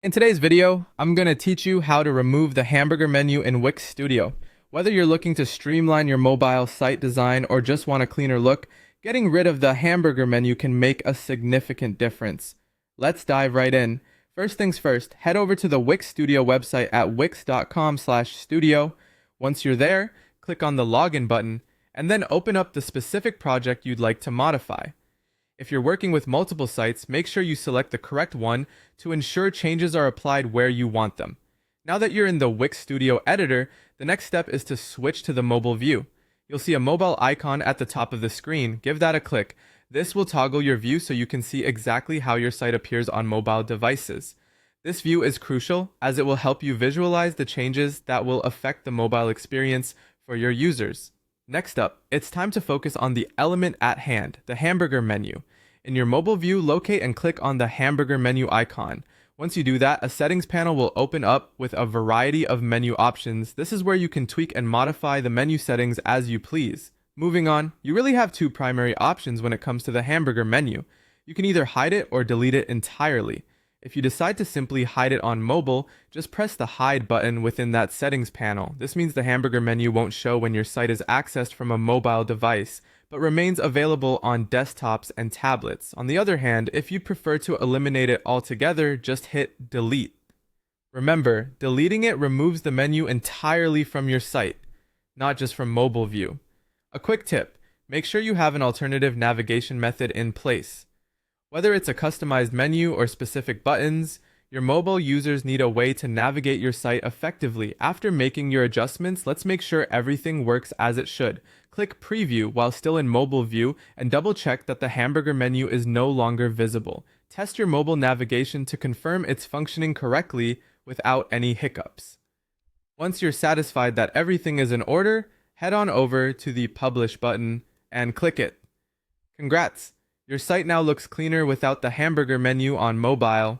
In today's video, I'm going to teach you how to remove the hamburger menu in Wix Studio. Whether you're looking to streamline your mobile site design or just want a cleaner look, getting rid of the hamburger menu can make a significant difference. Let's dive right in. First things first, head over to the Wix Studio website at wix.com/studio. Once you're there, click on the login button and then open up the specific project you'd like to modify. If you're working with multiple sites, make sure you select the correct one to ensure changes are applied where you want them. Now that you're in the Wix Studio editor, the next step is to switch to the mobile view. You'll see a mobile icon at the top of the screen. Give that a click. This will toggle your view so you can see exactly how your site appears on mobile devices. This view is crucial as it will help you visualize the changes that will affect the mobile experience for your users. Next up, it's time to focus on the element at hand, the hamburger menu. In your mobile view, locate and click on the hamburger menu icon. Once you do that, a settings panel will open up with a variety of menu options. This is where you can tweak and modify the menu settings as you please. Moving on, you really have two primary options when it comes to the hamburger menu. You can either hide it or delete it entirely. If you decide to simply hide it on mobile, just press the hide button within that settings panel. This means the hamburger menu won't show when your site is accessed from a mobile device, but remains available on desktops and tablets. On the other hand, if you prefer to eliminate it altogether, just hit delete. Remember, deleting it removes the menu entirely from your site, not just from mobile view. A quick tip, make sure you have an alternative navigation method in place. Whether it's a customized menu or specific buttons, your mobile users need a way to navigate your site effectively. After making your adjustments, let's make sure everything works as it should. Click Preview while still in mobile view and double check that the hamburger menu is no longer visible. Test your mobile navigation to confirm it's functioning correctly without any hiccups. Once you're satisfied that everything is in order, head on over to the Publish button and click it. Congrats! Your site now looks cleaner without the hamburger menu on mobile.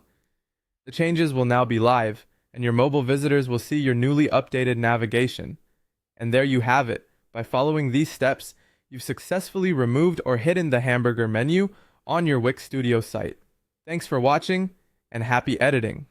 The changes will now be live, and your mobile visitors will see your newly updated navigation. And there you have it. By following these steps, you've successfully removed or hidden the hamburger menu on your Wix Studio site. Thanks for watching, and happy editing!